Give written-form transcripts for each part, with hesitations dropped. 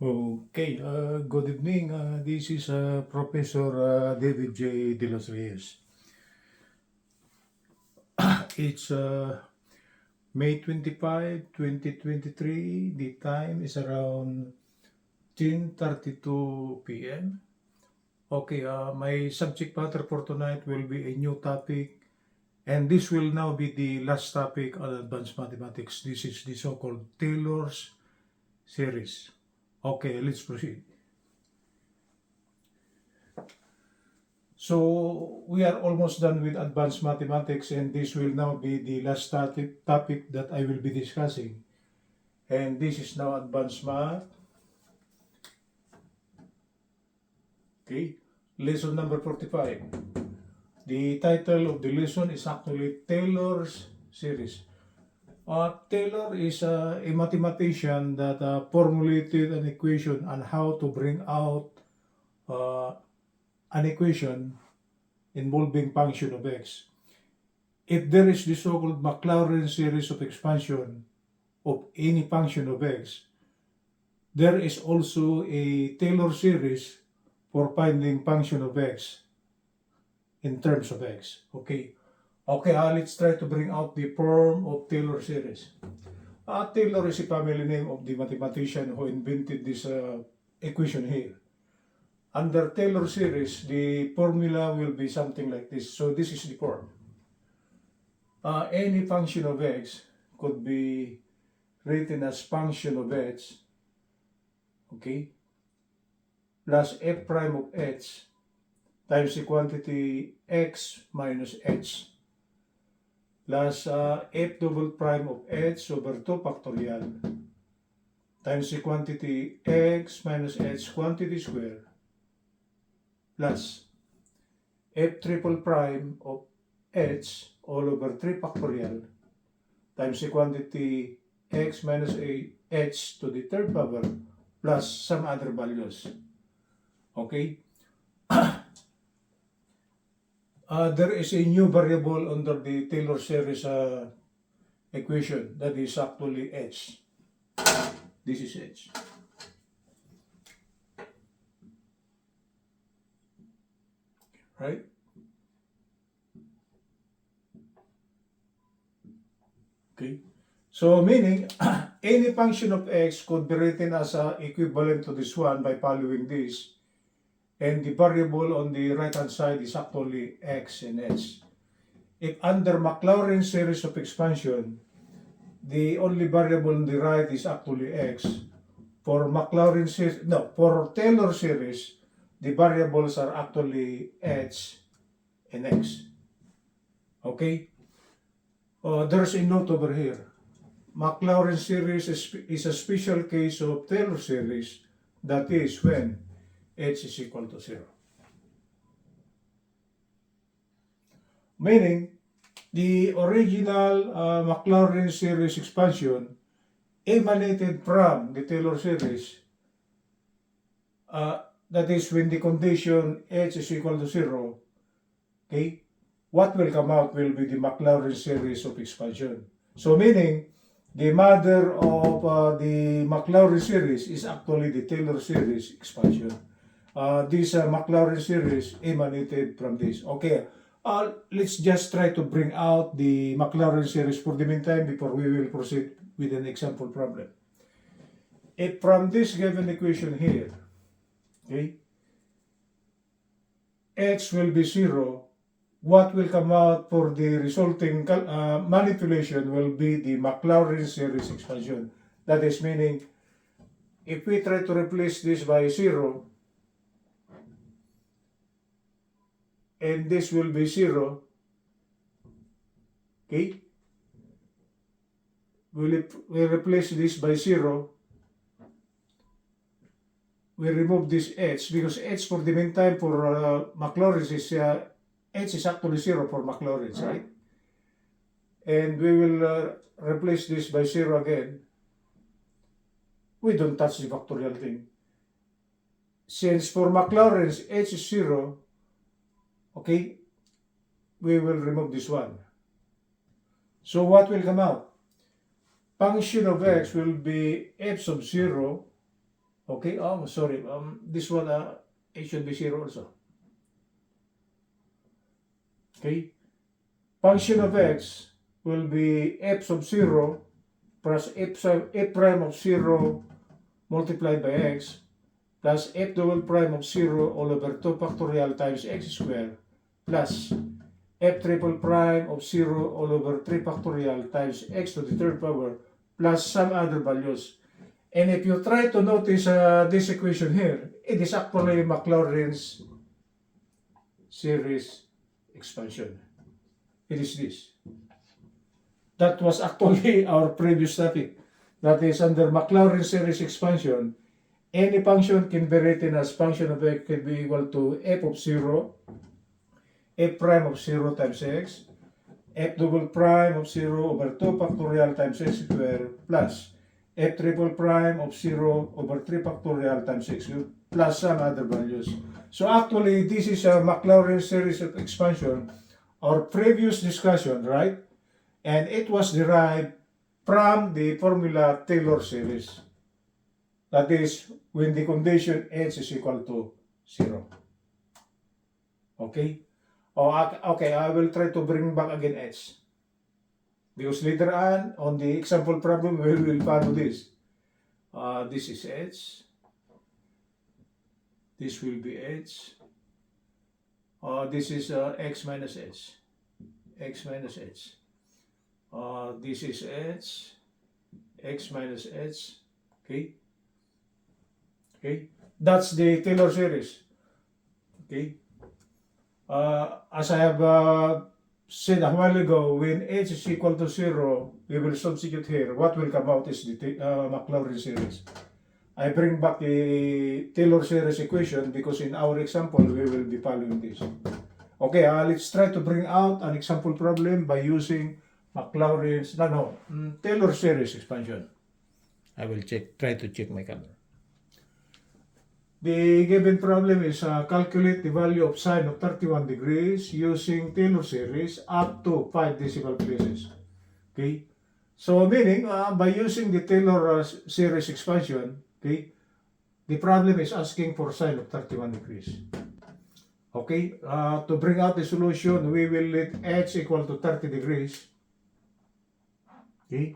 Okay, good evening. This is Professor David J. De Los Reyes. It's May 25, 2023. The time is around 10:32 p.m. Okay, my subject matter for tonight will be a new topic, and this will now be the last topic on advanced mathematics. This is the so-called Taylor's series. Okay, let's proceed. So we are almost done with advanced mathematics, and this will now be the last topic that I will be discussing. And this is now advanced math. Okay, lesson number 45. The title of the lesson is actually Taylor's series. Taylor is a mathematician that formulated an equation on how to bring out uh, an equation involving function of x. If there is the so-called Maclaurin series of expansion of any function of x, there is also a Taylor series for finding function of x in terms of x. Okay, let's try to bring out the form of Taylor series. Taylor is a family name of the mathematician who invented this equation here. Under Taylor series, the formula will be something like this. So this is the form. Any function of x could be written as function of x, okay, plus f prime of h times the quantity x minus h plus f double prime of h over 2 factorial times the quantity x minus h quantity square plus f triple prime of h all over 3 factorial times the quantity x minus h to the third power plus some other values. Okay? There is a new variable under the Taylor series equation that is actually h. This is h. Right? Okay. So meaning, any function of x could be written as equivalent to this one by following this. And the variable on the right hand side is actually x and h. If under Maclaurin series of expansion, the only variable on the right is actually x. For Maclaurin series, no, for Taylor series, the variables are actually h and x. Okay? There's a note over here. Maclaurin series is a special case of Taylor series, that is when h is equal to 0. Meaning, the original Maclaurin series expansion emanated from the Taylor series, that is when the condition h is equal to 0, okay, what will come out will be the Maclaurin series of expansion. So meaning, the mother of the Maclaurin series is actually the Taylor series expansion. This Maclaurin series emanated from this. Okay, let's just try to bring out the Maclaurin series for the meantime before we will proceed with an example problem. If from this given equation here, okay, h will be 0, what will come out for the resulting manipulation will be the Maclaurin series expansion. That is meaning, if we try to replace this by 0, and this will be 0, okay, we replace this by 0, we remove this h, because h for the meantime for Maclaurin is h is actually 0 for Maclaurin, right? And we will replace this by 0 again. We don't touch the factorial thing. Since for Maclaurin's h is 0, okay, we will remove this one. So what will come out? Function of x will be f sub 0 Okay, sorry, this one, it should be 0 also. Okay, function of x will be f sub 0 plus f prime of 0 multiplied by x plus f double prime of 0 all over 2 factorial times x squared plus f triple prime of 0 all over 3 factorial times x to the third power plus some other values. And if you try to notice this equation here, it is actually Maclaurin's series expansion. It is this. That was actually our previous topic. That is under Maclaurin series expansion. Any function can be written as function of x can be equal to f of 0, f prime of 0 times x, f double prime of 0 over 2 factorial times x squared plus f triple prime of 0 over 3 factorial times x cubed plus some other values. So actually, this is a Maclaurin series of expansion, our previous discussion, right? And it was derived from the formula Taylor series. That is, when the condition h is equal to 0. Okay? Okay, I will try to bring back again h. Because later on the example problem, we will follow this. This is h. This will be h. This is x minus h. X minus h. This is h. X minus h. Okay? Okay? That's the Taylor series. Okay? As I have said a while ago, when h is equal to 0, we will substitute here. What will come out is the Maclaurin series. I bring back the Taylor series equation because in our example, we will be following this. Okay, let's try to bring out an example problem by using Maclaurin's, Taylor series expansion. I will try to check my camera. The given problem is calculate the value of sine of 31 degrees using Taylor series up to 5 decimal places. Okay? So meaning, by using the Taylor series expansion, okay, the problem is asking for sine of 31 degrees. Okay? To bring out the solution, we will let h equal to 30 degrees. Okay?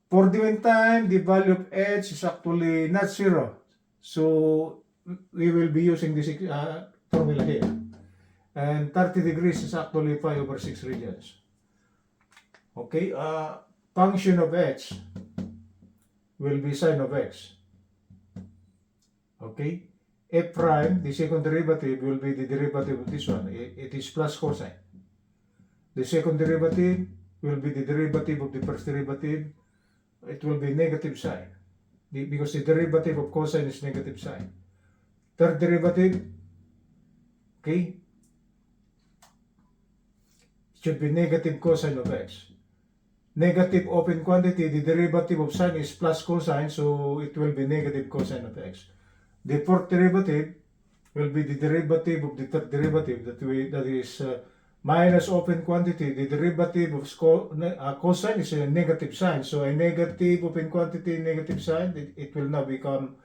For the meantime, the value of h is actually not 0. So we will be using this formula here. And 30 degrees is actually 5 over 6 radians. Okay, function of h will be sine of x. Okay, f prime, the second derivative will be the derivative of this one. It is plus cosine. The second derivative will be the derivative of the first derivative. It will be negative sine. Because the derivative of cosine is negative sine. Third derivative, okay, should be negative cosine of x. Negative open quantity, the derivative of sine is plus cosine, so it will be negative cosine of x. The fourth derivative will be the derivative of the third derivative, that is minus open quantity. The derivative of cosine is a negative sign, so a negative open quantity, negative sign, it will now become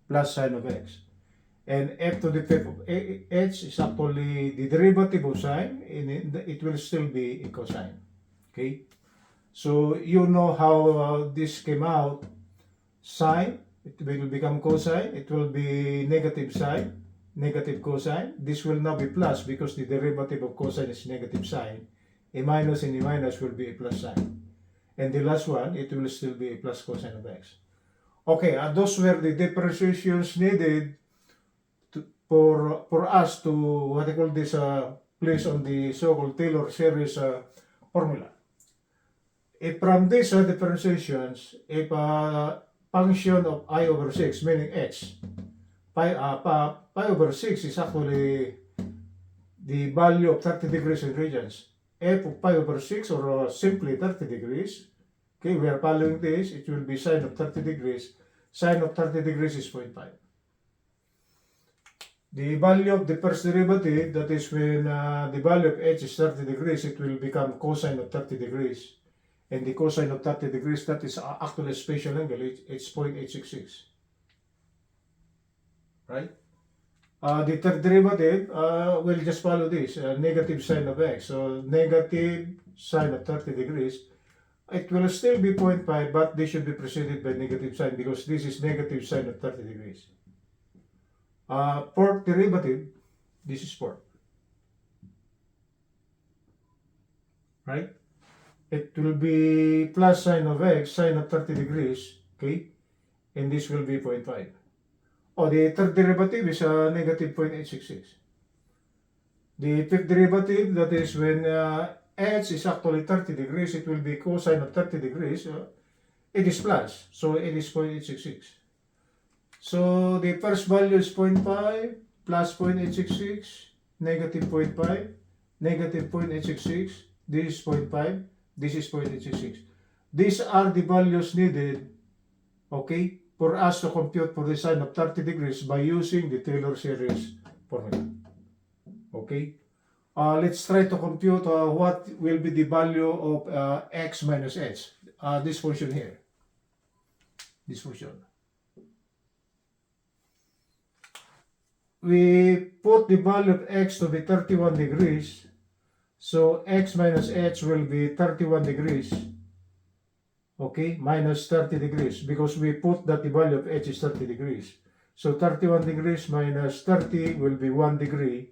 plus sine of x. And f to the fifth of h is actually the derivative of sine, and it will still be a cosine. Okay? So you know how this came out. Sine, it will become cosine, it will be negative sine, negative cosine. This will now be plus because the derivative of cosine is negative sine. A minus and a minus will be a plus sine. And the last one, it will still be a plus cosine of x. Okay, those were the differentiations needed for us to, what I call this, place on the so-called Taylor series formula. If from these differentiations, if a function of I over 6, meaning h, pi over 6 is actually the value of 30 degrees in radians. F of pi over 6, or simply 30 degrees, okay, we are following this, it will be sine of 30 degrees. Sine of 30 degrees is 0.5. The value of the first derivative, that is when the value of h is 30 degrees, it will become cosine of 30 degrees. And the cosine of 30 degrees, that is actually a spatial angle, it's 0.866. right? The third derivative will just follow this, negative sine of x. So negative sine of 30 degrees, it will still be 0.5, but this should be preceded by negative sign because this is negative sine of 30 degrees. Fourth derivative, this is fourth. Right? It will be plus sine of x, sine of 30 degrees, okay? And this will be 0.5. Oh, the third derivative is negative 0.866. The fifth derivative, that is when h is actually 30 degrees, it will be cosine of 30 degrees. It is plus, so it is 0.866. So the first value is 0.5 plus 0.866, negative 0.5, negative 0.866, this is 0.5, this is 0.866. These are the values needed, okay, for us to compute for the sine of 30 degrees by using the Taylor series formula. Okay, let's try to compute what will be the value of x minus h. This function here, this function. We put the value of x to be 31 degrees, so x minus h will be 31 degrees, okay, minus 30 degrees, because we put that the value of h is 30 degrees. So 31 degrees minus 30 will be 1 degree.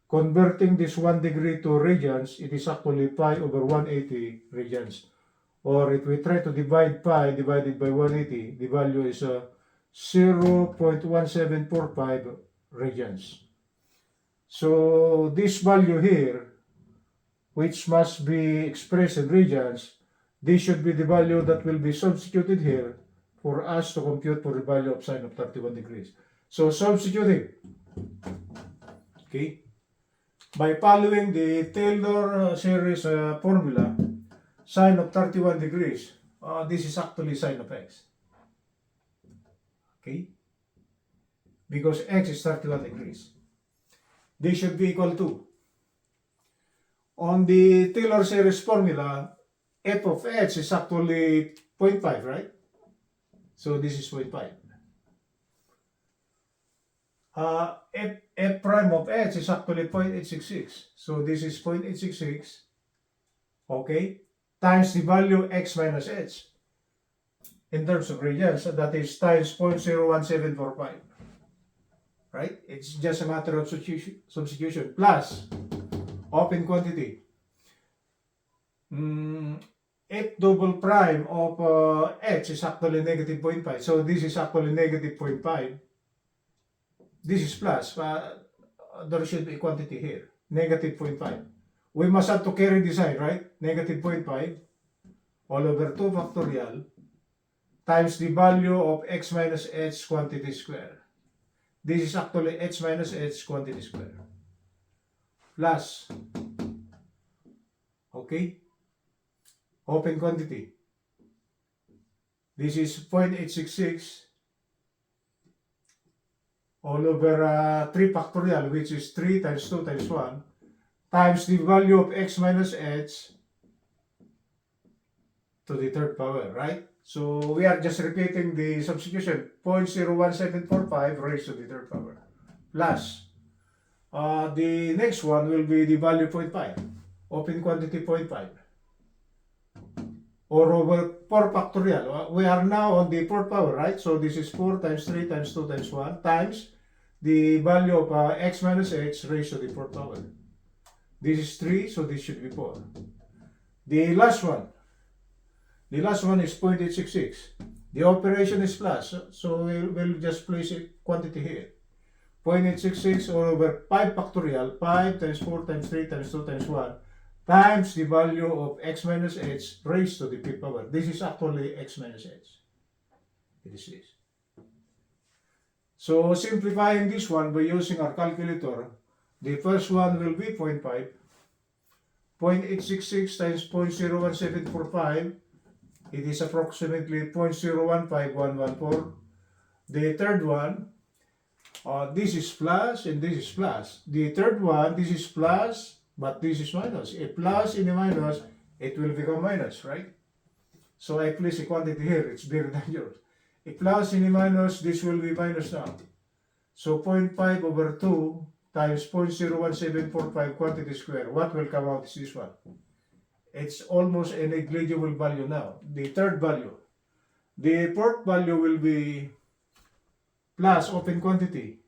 Converting this 1 degree to radians, it is actually pi over 180 radians. Or if we try to divide pi divided by 180, the value is 0.1745 radians. So this value here, which must be expressed in radians, this should be the value that will be substituted here for us to compute for the value of sine of 31 degrees. So substituting, okay, by following the Taylor series formula, sine of 31 degrees, this is actually sine of x, okay, because x is 31 degrees. This should be equal to, on the Taylor series formula, f of h is actually 0.5, right? So this is 0.5. F prime of h is actually 0.866. So this is 0.866, okay, times the value x minus h in terms of radians, that is times 0.01745. Right? It's just a matter of substitution plus open quantity. F double prime of h is actually negative 0.5. So this is actually negative 0.5. This is plus. There should be quantity here. Negative 0.5. We must have to carry the sign, right? Negative 0.5 all over 2 factorial times the value of x minus h quantity square. This is actually h minus h quantity square. Plus, okay, open quantity. This is 0.866 all over 3 factorial, which is 3 times 2 times 1, times the value of x minus h to the third power, right? So we are just repeating the substitution, 0.01745 raised to the third power, plus the next one will be the value 0.5, open quantity 0.5, or over 4 factorial. We are now on the fourth power, right? So this is 4 times 3 times 2 times 1 times the value of x minus h raised to the fourth power. This is 3, so this should be 4. The last one is 0.866. The operation is plus, so we'll just place a quantity here. 0.866 all over 5 factorial, 5 times 4 times 3 times 2 times 1, times the value of x minus h raised to the fifth power. This is actually x minus h. It is this. So simplifying this one by using our calculator, the first one will be 0.5. 0.866 times 0.01745, it is approximately 0.015114. The third one, this is plus and this is plus. The third one, this is plus, but this is minus. A plus and a minus, it will become minus, right? So I place a quantity here, it's bigger than yours. A plus and a minus, this will be minus now. So 0.5 over 2 times 0.01745 quantity square. What will come out is this one. It's almost a negligible value now. The third value. The fourth value will be plus open quantity.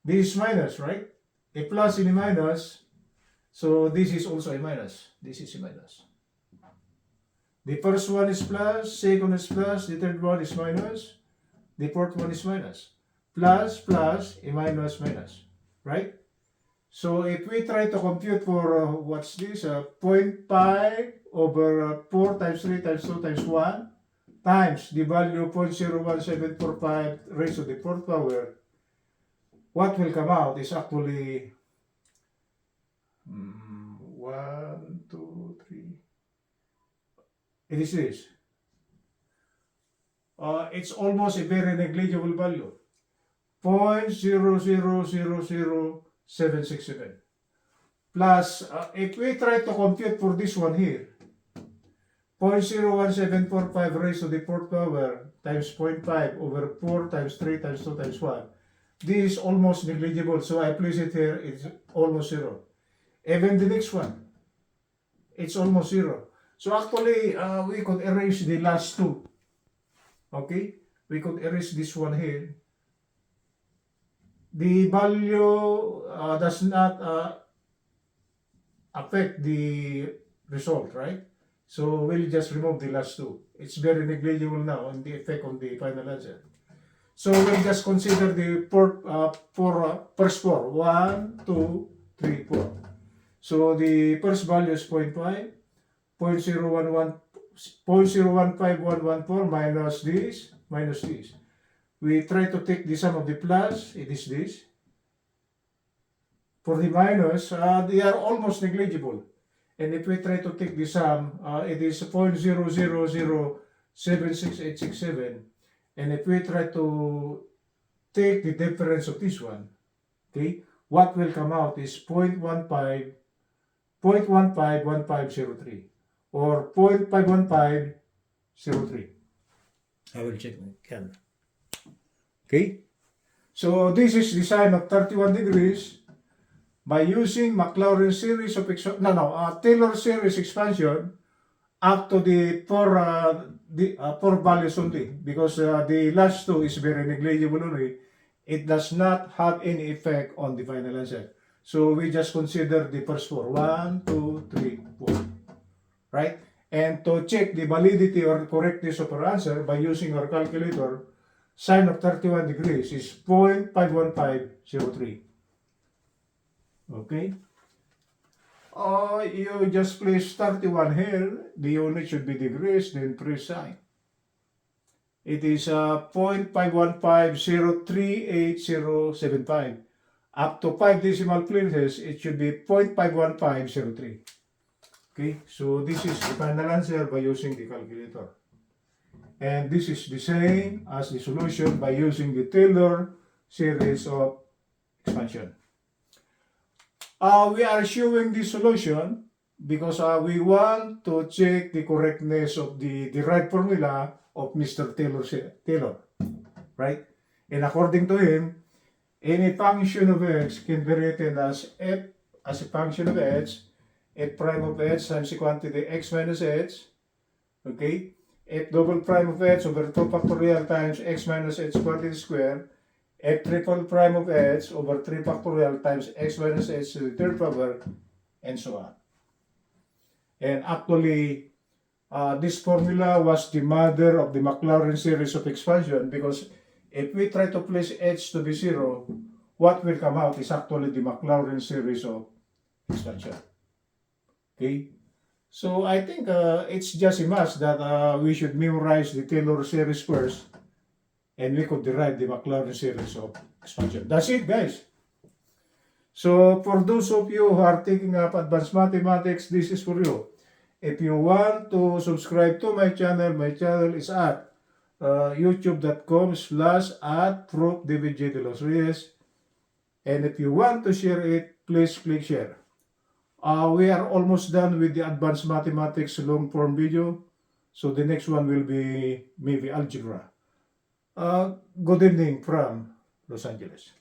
This is minus, right? A plus and a minus. So this is also a minus. This is a minus. The first one is plus, second is plus, the third one is minus, the fourth one is minus. Plus, plus, a minus, minus. Right? So if we try to compute for, what's this, 0.5 over 4 times 3 times 2 times 1 times the value 0.01745 raised to the fourth power, what will come out is actually 1, 2, 3. It is this. It's almost a very negligible value. 0.0000767. Plus, if we try to compute for this one here, 0.01745 raised to the fourth power times 0.5 over 4 times 3 times 2 times 1. This is almost negligible, so I place it here, it's almost zero. Even the next one, it's almost zero. So actually, we could erase the last two. Okay? We could erase this one here. The value does not affect the result, right? So we'll just remove the last two. It's very negligible now on the effect on the final answer. So we'll just consider the first four. 1, 2, 3, 4. So the first value is 0.5, 0.015114 minus this, minus this. We try to take the sum of the plus, it is this. For the minus, they are almost negligible. And if we try to take the sum, it is 0.0007687. And if we try to take the difference of this one, okay, what will come out is 0.151503 or 0.51503. I will check my camera. Okay, so this is the sine of 31 degrees by using Maclaurin series of Taylor series expansion up to the four values only, because the last two is very negligible only. It does not have any effect on the final answer. So we just consider the first four. 1, 2, 3, 4. Right? And to check the validity or correctness of our answer by using our calculator, sine of 31 degrees is 0.51503. Okay? You just place 31 here. The unit should be degrees, then 3 sine. It is 0.515038075. Up to 5 decimal places, it should be 0.51503. Okay, so this is the final answer by using the calculator. And this is the same as the solution by using the Taylor series of expansion. We are showing the solution because we want to check the correctness of the derived formula of Mr. Taylor, right? And according to him, any function of x can be written as f as a function of h, f prime of h times the quantity x minus h, okay? F double prime of h over 2 factorial times x minus h quantity square, f triple prime of h over 3 factorial times x minus h to the third power, and so on. And actually, this formula was the mother of the Maclaurin series of expansion, because if we try to place h to be 0, what will come out is actually the Maclaurin series of expansion. Okay? So I think it's just a must that we should memorize the Taylor series first, and we could derive the Maclaurin series of expansion. That's it, guys. So for those of you who are taking up advanced mathematics, this is for you. If you want to subscribe to my channel is at youtube.com/@ProfDavidJDeLosReyes. And if you want to share it, please click share. We are almost done with the advanced mathematics long form video. So the next one will be maybe algebra. Good evening from Los Angeles.